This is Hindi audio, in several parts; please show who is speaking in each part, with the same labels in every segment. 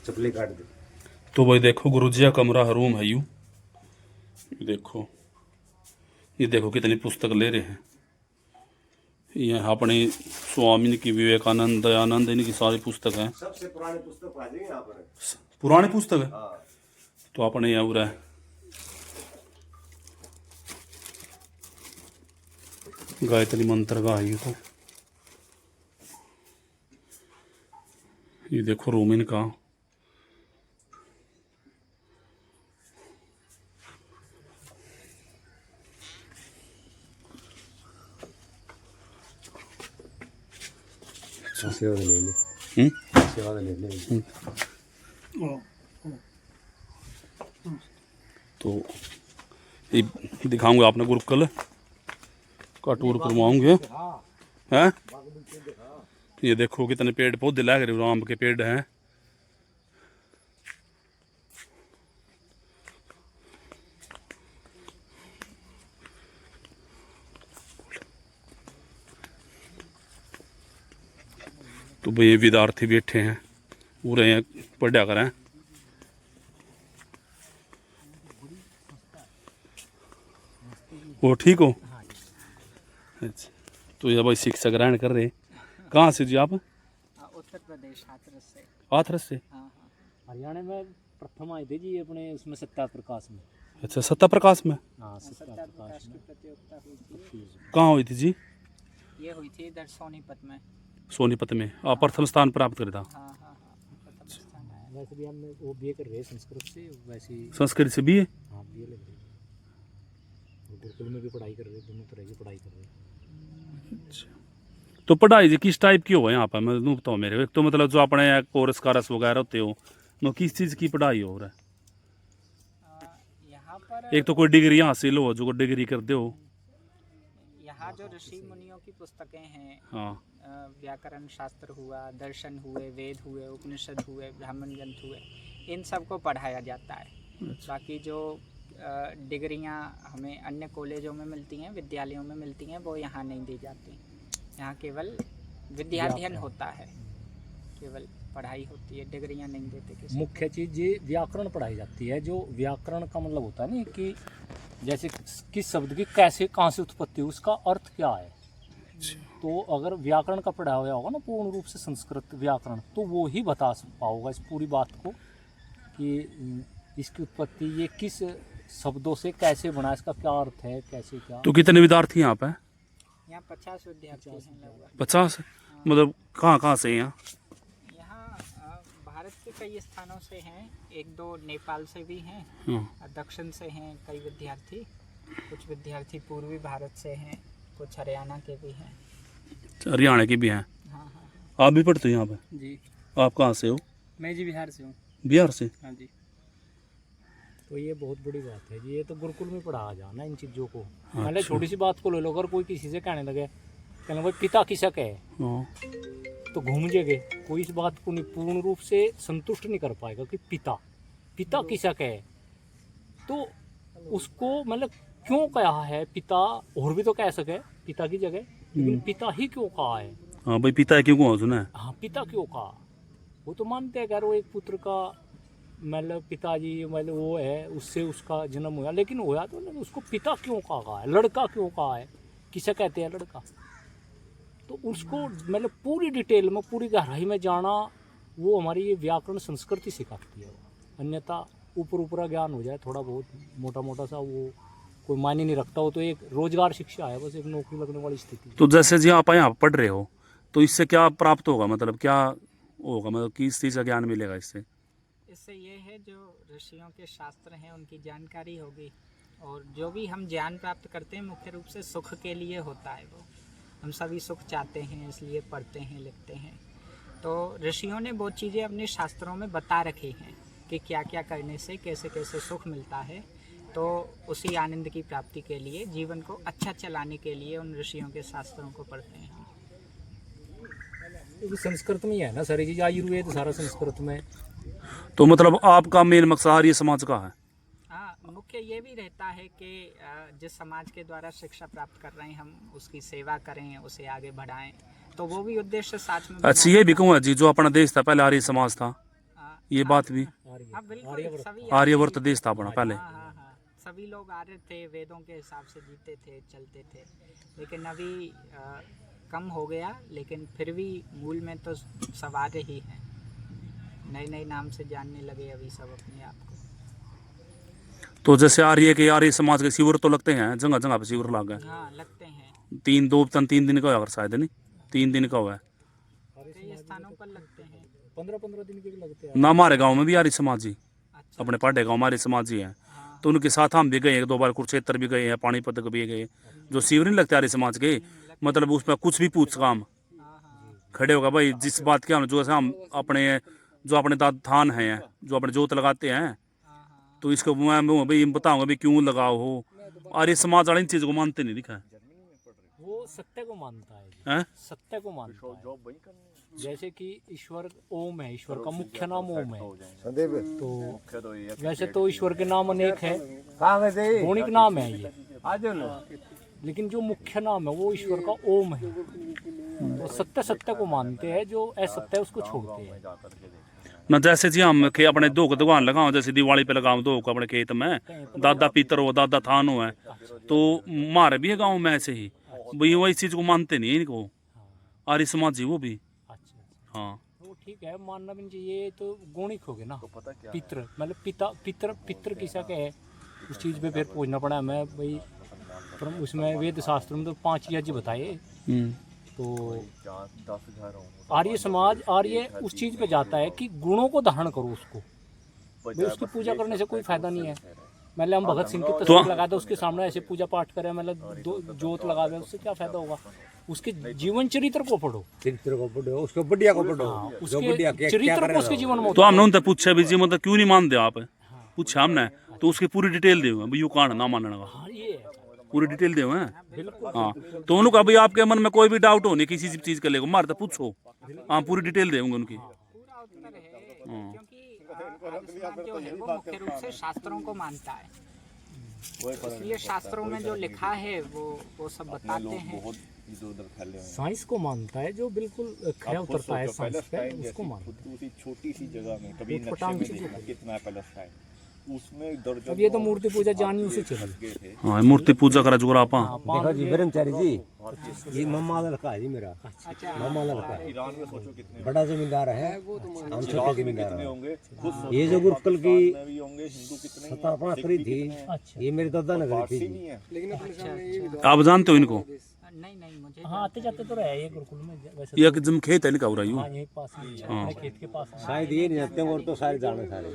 Speaker 1: चपली काट दी।
Speaker 2: तो भाई देखो गुरुजी का कमरा रूम है यूँ। ये देखो कितनी पुस्तक ले रहे हैं। ये अपने स्वामी की, विवेकानंद, दयानंद, इनकी सारी पुस्तक है।
Speaker 1: सबसे पुरानी पुस्तक आ जाएगी यहाँ पर।
Speaker 2: पुरानी पुस्तक है।
Speaker 1: हाँ।
Speaker 2: तो अपने यहाँ उरा है गायत्री मंत्र का है। तो ये देखो रूम इनका।
Speaker 1: सेवा ले ले। सेवा ले ले।
Speaker 2: तो ये दिखाऊंगा आपने गुरुकुल का टूर करवाऊंगे हैं। ये देखो कितने पेड़ पौधे लग रहे, आम के पेड़ हैं। तो भाई ये विद्यार्थी बैठे हैं पूरे हैं, पढ़ा करें। वो ठीक हो? अच्छा, तो ये भाई शिक्षा ग्रहण कर रहे। कहाँ से जी आप?
Speaker 3: उत्तर प्रदेश, हाथरस से।
Speaker 2: हाथरस से?
Speaker 3: हाँ।
Speaker 4: हरियाणा में प्रथम आए थे जी अपने उसमें सत्या प्रकाश में।
Speaker 2: अच्छा, सत्ता प्रकाश में।
Speaker 4: हाँ,
Speaker 3: सत्या प्रकाश की प्रतियोगिता हुई थी।
Speaker 2: कहाँ हुई थी जी?
Speaker 3: ये हुई थी इधर सोनीपत में।
Speaker 2: सोनीपत में आप प्रथम स्थान प्राप्त करा था।
Speaker 3: हाँ, प्रथम स्थान आया।
Speaker 4: वैसे भी हम वो बीए कर रहे हैं संस्कृत से, वैसे ही।
Speaker 2: संस्कृत से भी है।
Speaker 4: हाँ, बीए लग रही है। गुरुकुल में भी पढ़ाई कर रहे हैं, दोनों तरह की पढ़ाई कर रहे हैं।
Speaker 2: तो पढ़ाई जी किस टाइप की हो यहाँ पर? मैं बताओ मेरे। एक तो मतलब जो अपने कोर्स कारस वगैरह होते हो, वो किस चीज़ की पढ़ाई हो रहा है?
Speaker 3: यहाँ पर
Speaker 2: एक तो कोई डिग्री हासिल हो, जो डिग्री कर दे हो।
Speaker 3: यहाँ जो ऋषि मुनियों की पुस्तकें हैं,
Speaker 2: हाँ।
Speaker 3: व्याकरण शास्त्र हुआ, दर्शन हुए, वेद हुए, उपनिषद हुए, ब्राह्मण ग्रंथ हुए, इन सबको पढ़ाया जाता है। बाकी जो डिग्रियाँ हमें अन्य कॉलेजों में मिलती हैं, विद्यालयों में मिलती हैं, वो यहाँ नहीं दी जाती। यहाँ केवल विद्याध्ययन होता है, केवल पढ़ाई होती है, डिग्रियाँ नहीं देते किसी।
Speaker 4: मुख्य चीज़ ये व्याकरण पढ़ाई जाती है। जो व्याकरण का मतलब होता है ना कि जैसे किस शब्द की कैसे कहाँ से उत्पत्ति हुई, उसका अर्थ क्या है। तो अगर व्याकरण का पढ़ा हुआ होगा ना पूर्ण रूप से संस्कृत व्याकरण, तो वो ही बता पाओगा इस पूरी बात को कि इसकी उत्पत्ति ये किस शब्दों से कैसे बना, इसका क्या अर्थ है, कैसे क्या।
Speaker 2: तो कितने विद्यार्थी यहाँ पे?
Speaker 3: यहाँ 50 विद्यार्थी हैं लगभग।
Speaker 2: 50? मतलब कहाँ से हैं यहाँ?
Speaker 3: यहाँ भारत के कई स्थानों से हैं, एक दो नेपाल से भी हैं, दक्षिण से हैं कई विद्यार्थी। कुछ विद्यार्थी पूर्वी भारत से हैं, कुछ हरियाणा के भी हैं।
Speaker 2: हरियाणा के भी हैं।
Speaker 3: हाँ।
Speaker 2: आप भी पढ़ते हो यहाँ पे?
Speaker 3: जी।
Speaker 2: आप कहाँ से हो?
Speaker 3: मैं जी बिहार से हूँ।
Speaker 2: बिहार से?
Speaker 3: हाँ जी।
Speaker 4: तो ये बहुत बड़ी बात है जी। ये तो गुरुकुल में पढ़ाया जाना इन चीज़ों को।
Speaker 2: अच्छा।
Speaker 4: मतलब छोटी सी बात को ले लो, अगर कोई किसी से कहने लगे, कहने भाई पिता किसक है, तो घूम जाएंगे। कोई इस बात को नहीं पूर्ण रूप से संतुष्ट नहीं कर पाएगा कि पिता किसक है। तो उसको मतलब क्यों कहा है पिता, और भी तो कह सके पिता की जगह, लेकिन पिता ही क्यों कहा है?
Speaker 2: हाँ भाई, पिता क्यों कहा सुना है?
Speaker 4: हाँ, पिता क्यों कहा? वो तो मानते हैं अगर वो एक पुत्र का मतलब पिताजी मतलब वो है, उससे उसका जन्म हुआ, लेकिन हुआ तो नहीं, उसको पिता क्यों कहा है, लड़का क्यों कहा है, किसे कहते हैं लड़का। तो उसको मतलब पूरी डिटेल में, पूरी गहराई में जाना, वो हमारी ये व्याकरण संस्कृति सिखाती है। अन्यथा ऊपर ज्ञान हो जाए, थोड़ा बहुत मोटा मोटा सा, वो कोई मायने नहीं रखता। हो तो एक रोजगार शिक्षा है, बस एक नौकरी लगने वाली स्थिति।
Speaker 2: तो जैसे जी आप यहाँ पढ़ रहे हो, तो इससे क्या प्राप्त होगा? मतलब क्या होगा, मतलब किस चीज़ का ज्ञान मिलेगा इससे?
Speaker 3: इससे ये है जो ऋषियों के शास्त्र हैं उनकी जानकारी होगी, और जो भी हम ज्ञान प्राप्त करते हैं मुख्य रूप से सुख के लिए होता है। वो हम सभी सुख चाहते हैं, इसलिए पढ़ते हैं, लिखते हैं। तो ऋषियों ने वो चीज़ें अपने शास्त्रों में बता रखी हैं कि क्या क्या करने से कैसे कैसे सुख मिलता है। तो उसी आनंद की प्राप्ति के लिए, जीवन को अच्छा चलाने के लिए उन ऋषियों के शास्त्रों को पढ़ते हैं।
Speaker 4: क्योंकि संस्कृत में ही है ना सारी चीज़, आयुर्वेद सारा संस्कृत में।
Speaker 2: तो मतलब आपका मेन मकसद आर्य समाज का है?
Speaker 3: हाँ, मुख्य ये भी रहता है कि जिस समाज के द्वारा शिक्षा प्राप्त कर रहे हैं हम उसकी सेवा करें, उसे आगे बढ़ाएं। तो वो भी उद्देश्य साथ में।
Speaker 2: अच्छा, ये भी कहूँ जी, जो अपना देश था पहले आर्य समाज था। ये बात भी
Speaker 3: हाँ बिल्कुल सभी
Speaker 2: आर्यवर्त देश था अपना पहले।
Speaker 3: हाँ हाँ हाँ, सभी लोग आर्य थे, वेदों के हिसाब से जीते थे, चलते थे। लेकिन अभी कम हो गया, लेकिन फिर भी मूल में तो सब आर्य ही हैं। नए नए नाम से जानने लगे अभी सब अपने आप को।
Speaker 2: तो जैसे आर्य समाज के शिविर तो लगते हैं, जगह जगह पे शिविर लग गए।
Speaker 3: हाँ लगते हैं,
Speaker 2: 3 दिन का हुआ शायद, नहीं 3 दिन का हुआ है
Speaker 3: कई स्थानों पर लगते हैं।
Speaker 4: 15-15 दिन के भी लगते हैं।
Speaker 2: ना। हमारे गांव में भी आर्य समाजी,
Speaker 3: अच्छा
Speaker 2: अपने पाड़े गाँव हमारे समाजी हैं,
Speaker 3: हाँ
Speaker 2: तो उनके साथ हम भी गए, 1-2 बार कुरुक्षेत्र भी गए हैं, पानीपत भी गए। जो शिविर नहीं लगते आर्य समाज के, मतलब उसमें कुछ भी पूछ काम
Speaker 3: हाँ हाँ
Speaker 2: खड़े होगा भाई, जिस बात के हम जो ऐसे हम अपने थान हैं, जो अपने जोत लगाते हैं,
Speaker 3: हाँ हाँ।
Speaker 2: तो इसको मैं भाई बताऊंगा भाई क्यों लगाओ हो। आर्य समाज वाले इन चीज को मानते नहीं, दिखा
Speaker 4: वो सत्य को मानता है जी,
Speaker 2: है।
Speaker 4: सत्य को मानता है। जैसे कि ईश्वर ओम है, ईश्वर का मुख्य नाम ओम है। तो वैसे तो ईश्वर के नाम अनेक है, गौणिक नाम है ये, लेकिन जो मुख्य नाम है वो ईश्वर का ओम है। तो सत्य को मानते हैं, जो असत्य है उसको छोड़ते हैं।
Speaker 2: ना जैसे जी हम के अपने दो को दुकान लगाओ, जैसे दिवाली पे लगाओ दो को अपने खेत में, दादा पीतर हो, दादा थान हो है, तो मारे भी है गाँव में ऐसे ही भाई, वो इस चीज को मानते नहीं है इनको आर्य समाजी वो भी।
Speaker 4: अच्छा,
Speaker 2: हाँ
Speaker 4: वो ठीक है, मानना भी नहीं चाहिए, तो गौणिक हो गए ना। पितृ मतलब पिता, पितृ किसा के है, उस चीज पे फिर पूछना पड़ा हमें भाई। पर उसमें वेद शास्त्र में तो 5 यज्ञ बताए। तो आर्य समाज आर्य उस चीज पे जाता है कि गुणों को धारण करो उसको, भाई उसकी पूजा करने से कोई फायदा नहीं है। मतलब हम भगत सिंह की तस्वीर लगा दे, उसके सामने ऐसे पूजा पाठ करें, मतलब जोत लगा दे, उससे क्या फायदा होगा? उसके जीवन चरित्र को पढ़ो,
Speaker 1: उसको बढ़िया को पढ़ो,
Speaker 4: उसके चरित्र को उसके जीवन में।
Speaker 2: तो हमने उनसे पूछा भी जी मतलब क्यों नहीं मानते आप, पूछा हमने, तो उसकी पूरी डिटेल दे भाई यू कौन ना मानने का,
Speaker 4: हाँ ये
Speaker 2: पूरी डिटेल दे हैं।
Speaker 4: बिल्कुल।
Speaker 2: हाँ तो उन्होंने कहा भाई आपके मन में कोई भी डाउट हो नहीं किसी चीज के लेकर मारते पूछो, हाँ पूरी डिटेल देंगे उनकी।
Speaker 3: पूरा उत्तर है, क्योंकि आर्य समाज जो है वो मुख्य रूप से शास्त्रों को मानता है, इसलिए शास्त्रों में जो लिखा है वो सब बताते हैं।
Speaker 4: साइंस को मानता है, जो बिल्कुल खरा उतरता है साइंस पे, उसको मानता है।
Speaker 5: छोटी सी जगह में कभी नक्शे में देखा कितना पैलेस्टाइन, उसमें दर्जन।
Speaker 4: अब ये तो मूर्ति पूजा जानी उसे चली।
Speaker 2: हाँ मूर्ति पूजा करा जुगरा आपा।
Speaker 1: देखो जी ब्रह्मचारी जी, ये मामा लड़का है जी मेरा,
Speaker 3: अच्छा
Speaker 1: मामा लड़का है,
Speaker 5: ईरान में सोचो कितने
Speaker 1: बड़ा जमींदार है, हम छोटे जमींदार
Speaker 5: कितने
Speaker 1: हैं।
Speaker 5: होंगे, खुद
Speaker 1: ये जो गुरुकुल की
Speaker 5: में भी होंगे, हिंदू कितने ही
Speaker 1: स्थापना करी थी,
Speaker 4: अच्छा,
Speaker 1: ये मेरे दादा ने करी
Speaker 5: पारसी
Speaker 1: थी
Speaker 5: भी
Speaker 1: जी।
Speaker 5: हैं।
Speaker 2: आप जानते हो इनको?
Speaker 3: नहीं मुझे
Speaker 4: हाँ आते जाते तो रहे ये गुरुकुल में वैसे।
Speaker 2: ये जम खेत है इनका हो रहा
Speaker 4: हाँ यही पास में, अपने खेत के पास में।
Speaker 1: शायद ये नहीं जानते और तो सारे जाने सारे।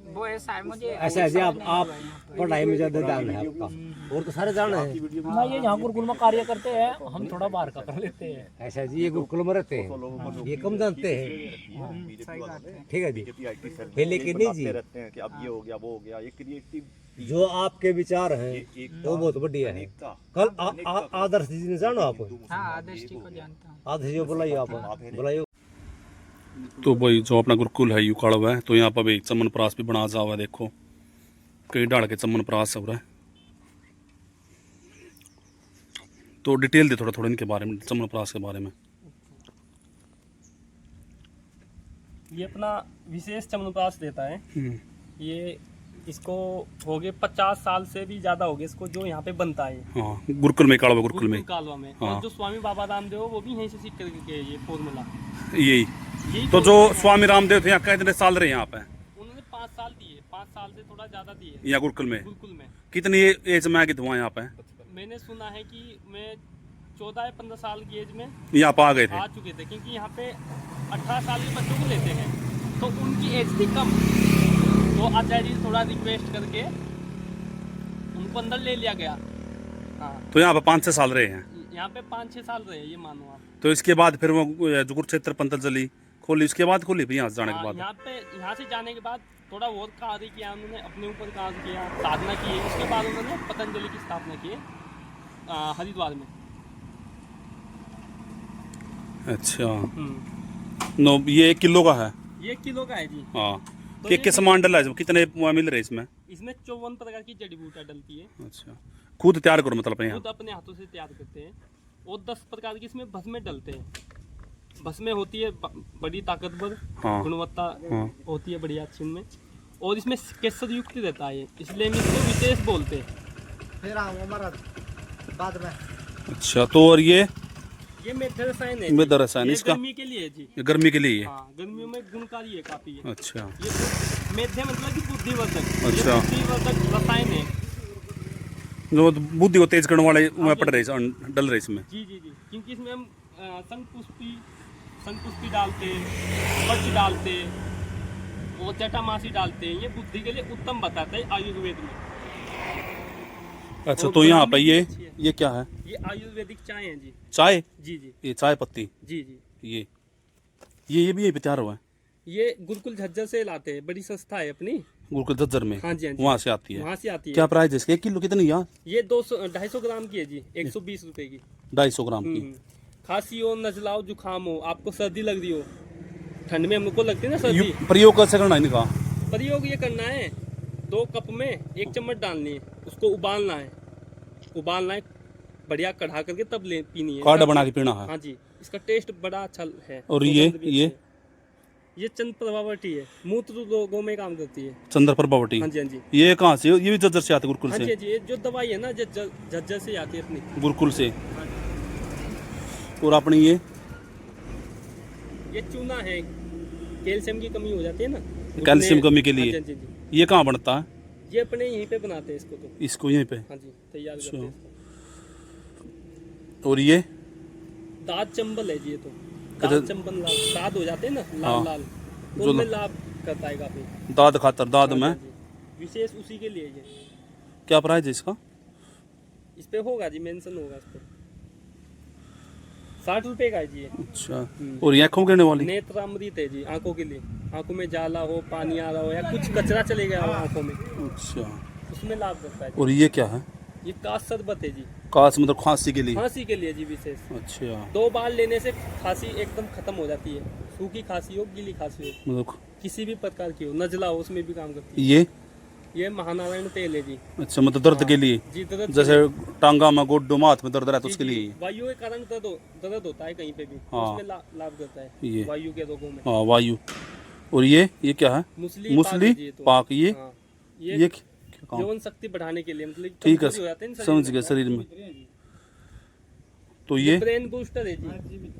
Speaker 3: वो ऐसा है, मुझे
Speaker 1: ऐसा है जी, आप पढ़ाई में ज्यादा ध्यान है आपका, और तो सारे जाने हैं।
Speaker 4: हाँ ये यहाँ गुरुकुल में कार्य करते हैं, हम थोड़ा बाहर का कर लेते हैं।
Speaker 1: ऐसा है जी, ये गुरुकुल में रहते हैं, ये कम जानते हैं,
Speaker 3: सही बात है।
Speaker 1: ठीक है जी।
Speaker 5: IT सेल
Speaker 1: फिर लेकिन नहीं जी,
Speaker 5: रहते हैं कि अब ये हो गया वो हो गया, ये क्रिएटिव
Speaker 1: जो आपके विचार हैं वो बहुत बढ़िया है। कल आदर्श जी ने जानो आप,
Speaker 3: हाँ आदर्श जी को जानता हूँ।
Speaker 1: आदर्श जी को बुलाइए, आप बुलाइए।
Speaker 2: तो भाई जो अपना गुरुकुल है यू काड़वा है, तो यहाँ पर भाई चमन प्रास भी बना जा हुआ है, देखो कई डाल के चमन प्रास हो रहा है। तो डिटेल दे थोड़ा इनके बारे में, चमन प्रास के बारे में।
Speaker 6: ये अपना विशेष चमनप्राश देता है। ये इसको हो गए 50 साल से भी ज्यादा हो गए इसको, जो यहाँ पे बनता है
Speaker 2: हाँ गुरुकुल में, काड़वा गुरुकुल में,
Speaker 6: कालवा में।
Speaker 2: हाँ।
Speaker 6: और जो स्वामी बाबा रामदेव वो भी यहीं से सीख करके ये फॉर्मूला
Speaker 2: यही तो जो स्वामी रामदेव थे यहाँ कितने साल रहे यहाँ पे?
Speaker 6: उन्होंने 5 साल दिए, 5 साल से थोड़ा ज्यादा दिए
Speaker 2: यहाँ गुरुकुल में।
Speaker 6: गुरुकुल में।
Speaker 2: कितनी एज में आगे धुआं यहाँ पे?
Speaker 6: मैंने सुना है कि मैं 14 या 15 साल की एज में
Speaker 2: यहाँ पे आ गए थे।
Speaker 6: आ चुके थे, क्योंकि यहाँ पे 18 साल के बच्चों को लेते हैं, तो उनकी एज थी कम, तो आचार्य जी थोड़ा रिक्वेस्ट करके उनको अंदर ले लिया गया। हाँ
Speaker 2: तो यहाँ पे 5-6 साल रहे हैं।
Speaker 6: यहाँ पे 5-6 साल रहे, ये मानो आप।
Speaker 2: तो इसके बाद फिर वो जो कुरुक्षेत्र पतंजलि खोली, उसके बाद खोली फिर यहाँ से जाने के बाद?
Speaker 6: यहाँ से जाने के बाद थोड़ा बहुत कार्य किया उन्होंने, अपने ऊपर काम किया, साधना की। उसके बाद उन्होंने पतंजलि की स्थापना की हरिद्वार में।
Speaker 2: अच्छा नो, ये 1 किलो का है?
Speaker 6: ये 1 किलो का है जी।
Speaker 2: हाँ
Speaker 6: तो
Speaker 2: के सामान डला है, कितने मिल रहे इसमें?
Speaker 6: इसमें 54 प्रकार की जड़ी बूटियाँ डलती है।
Speaker 2: अच्छा खुद तैयार करो मतलब यहाँ?
Speaker 6: खुद अपने हाथों से तैयार करते हैं, और 10 प्रकार की इसमें भस्म डलते हैं। बस में होती है बड़ी ताकतवर,
Speaker 2: हाँ।
Speaker 6: गुणवत्ता
Speaker 2: हाँ।
Speaker 6: होती है बढ़िया अच्छी इनमें, और इसमें केसर युक्त रहता है, इसलिए हम इसको विशेष बोलते हैं।
Speaker 1: फिर हमारा बाद में
Speaker 2: अच्छा, तो और ये
Speaker 6: मेध रसायन है,
Speaker 2: मेध रसायन,
Speaker 6: ये
Speaker 2: इसका
Speaker 6: गर्मी के लिए है जी।
Speaker 2: ये गर्मी के लिए है।
Speaker 6: हाँ, गर्मियों में गुणकारी है काफी है।
Speaker 2: अच्छा
Speaker 6: ये मेध मतलब कि बुद्धिवर्धक, ये
Speaker 2: अच्छा।
Speaker 6: बुद्धिवर्धक रसायन है।
Speaker 2: जो बुद्धि को तेज करने वाले मैं पड़ रहे डल रहे इसमें।
Speaker 6: जी जी जी, क्योंकि इसमें हम संपुष्पी डालते हैं, पच डालते हैं और जटामासी डालते हैं। ये बुद्धि के लिए उत्तम बताता है आयुर्वेद में।
Speaker 2: अच्छा,
Speaker 6: और
Speaker 2: तो यहाँ पे
Speaker 6: गर्मी भी अच्छी है।
Speaker 2: ये क्या है?
Speaker 6: ये आयुर्वेदिक चाय है जी।
Speaker 2: चाय?
Speaker 6: जी जी
Speaker 2: ये चाय पत्ती,
Speaker 6: जी जी।
Speaker 2: ये भी यही पे तैयार हुआ है?
Speaker 6: ये गुरुकुल झज्जर से लाते हैं, बड़ी संस्था है अपनी।
Speaker 2: गुरुकुल झज्जर में?
Speaker 6: हाँ जी हाँ जी,
Speaker 2: वहाँ से आती है।
Speaker 6: वहाँ से आती है।
Speaker 2: क्या प्राइस है इसके? 1 किलो कितनी यार?
Speaker 6: ये 250 ग्राम की है जी, 120 रुपए की।
Speaker 2: 250 ग्राम की।
Speaker 6: खांसी हो, नजला हो, जुकाम हो, आपको सर्दी लग रही हो, ठंड में हमको लगती है ना सर्दी,
Speaker 2: प्रयोग कैसे करना है इनका?
Speaker 6: प्रयोग ये करना है, 2 कप में 1 चम्मच डालनी है, उसको उबालना है, बढ़िया कढ़ा करके तब ले पीनी है।
Speaker 2: काढ़ा बना के पीना है।
Speaker 6: हाँ जी, इसका टेस्ट बड़ा अच्छा है।
Speaker 2: और
Speaker 6: सुगंध भी अच्छी है। ये चंद प्रभावटी है, मूत्र रोगों में काम करती है।
Speaker 2: चंद्र प्रभावटी?
Speaker 6: हाँ जी हाँ जी।
Speaker 2: ये कहाँ से? ये भी झज्जर से आते? गुरुकुल
Speaker 6: हाँ जी
Speaker 2: से?
Speaker 6: हाँ जी, ये जो दवाई है ना झज्जर से आती है अपनी,
Speaker 2: गुरुकुल से।
Speaker 6: हाँ जी।
Speaker 2: और अपनी ये
Speaker 6: चूना है, कैल्शियम की कमी हो जाती है ना,
Speaker 2: कैल्शियम कमी के लिए।
Speaker 6: हाँ जी, हाँ जी।
Speaker 2: ये कहाँ बनता है?
Speaker 6: ये अपने यहीं पे बनाते हैं इसको, तो
Speaker 2: इसको यहीं पे?
Speaker 6: हाँ जी, तैयार करते हैं इसको।
Speaker 2: और ये
Speaker 6: दाद चंबल है जी, ये तो दाद चंबल लाल दाद हो जाते हैं ना, लाल
Speaker 2: हाँ।
Speaker 6: लाल, तो
Speaker 2: जो
Speaker 6: उनमें लाभ करता है काफी।
Speaker 2: दाद खातर, दाद
Speaker 6: हाँ
Speaker 2: में
Speaker 6: जी, विशेष उसी के लिए ये।
Speaker 2: क्या प्राइस है इसका?
Speaker 6: इस पे होगा जी, मेंशन होगा इस पे। 60 रुपए का है जी ये।
Speaker 2: अच्छा, और ये आँखों गिरने वाली?
Speaker 6: नेत्रामृत है जी, आंखों के लिए, आंखों में जाला हो, पानी आ रहा हो, या कुछ कचरा चले गया हो आंखों में,
Speaker 2: अच्छा,
Speaker 6: उसमें लाभ करता है।
Speaker 2: और ये क्या है?
Speaker 6: ये काश शरबत है जी,
Speaker 2: काश मतलब खांसी के लिए?
Speaker 6: खांसी के लिए जी विशेष।
Speaker 2: अच्छा,
Speaker 6: 2 बार लेने से खांसी एकदम खत्म हो जाती है, सूखी खांसी हो, गीली खांसी हो,
Speaker 2: मतलब
Speaker 6: किसी भी प्रकार की हो, नजला हो, उसमें भी काम करती है। ये महानारायण तेल है जी।
Speaker 2: अच्छा, मतलब दर्द के लिए?
Speaker 6: जी, दर्द
Speaker 2: जैसे टांगा में, गोड्डों में, हाथ में दर्द रहता है उसके लिए?
Speaker 6: वायु के कारण दर्द होता है कहीं पे भी,
Speaker 2: हाँ।
Speaker 6: उसमें लाभ करता है
Speaker 2: ये
Speaker 6: वायु के रोगों में।
Speaker 2: हाँ, वायु। और ये क्या है? मूसली पाक। ये
Speaker 6: हाँ,
Speaker 2: ये क्या काम?
Speaker 6: यौन शक्ति बढ़ाने के लिए, मतलब
Speaker 2: ठीक है,
Speaker 6: कमजोरी हो जाते हैं ना
Speaker 2: समझ गया शरीर में। तो ये
Speaker 6: ब्रेन बूस्टर है जी,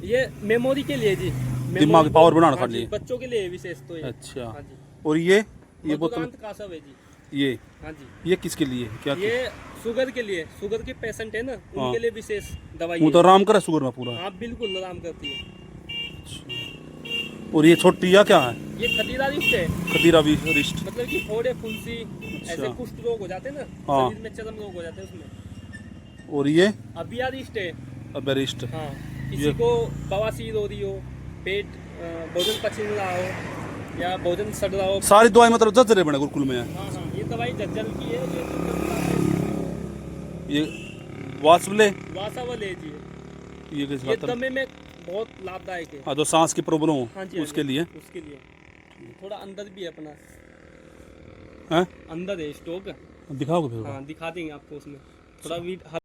Speaker 6: ये मेमोरी के लिए जी,
Speaker 2: दिमाग की पावर बढ़ाने
Speaker 6: हाँ
Speaker 2: के
Speaker 6: जी,
Speaker 2: लिए।
Speaker 6: बच्चों के लिए विशेष तो ये।
Speaker 2: अच्छा,
Speaker 6: हाँ जी।
Speaker 2: और ये बोतल
Speaker 6: मधुरांत कासव है जी।
Speaker 2: ये
Speaker 6: हाँ जी,
Speaker 2: ये किसके लिए? क्या
Speaker 6: ये शुगर के लिए, शुगर के पेशेंट है ना, उनके लिए विशेष दवाई
Speaker 2: वो
Speaker 6: है।
Speaker 2: तो आराम करे शुगर में पूरा?
Speaker 6: हाँ बिल्कुल आराम करती है।
Speaker 2: और ये छोटी या क्या है?
Speaker 6: ये खतीरा रिष्ट है,
Speaker 2: खतीरा भी रिष्ट?
Speaker 6: मतलब कि फोड़े, फुंसी, ऐसे कुष्ठ रोग हो जाते हैं ना,
Speaker 2: हाँ।
Speaker 6: शरीर में चर्म रोग हो जाते हैं उसमें।
Speaker 2: और ये
Speaker 6: अबिया रिष्ट है।
Speaker 2: अब रिष्ट?
Speaker 6: हाँ, किसी को बवासीर हो रही हो, पेट भोजन पच नहीं रहा हो, या भोजन सड़ रहा हो।
Speaker 2: सारी दवाई मतलब झज्जर बने गुरुकुल में है?
Speaker 6: हाँ हाँ, ये दवाई झज्जर की है,
Speaker 2: ये वासवले?
Speaker 6: वासावल है जी।
Speaker 2: ये किस
Speaker 6: ये
Speaker 2: बात?
Speaker 6: दमे में बहुत लाभदायक है।
Speaker 2: हाँ, जो सांस की प्रॉब्लम हो
Speaker 6: हाँ जी,
Speaker 2: उसके लिए?
Speaker 6: उसके लिए थोड़ा अंदर भी है अपना,
Speaker 2: हैं?
Speaker 6: अंदर है स्टॉक।
Speaker 2: दिखाओगे फिर?
Speaker 6: हाँ, दिखा देंगे आपको, उसमें थोड़ा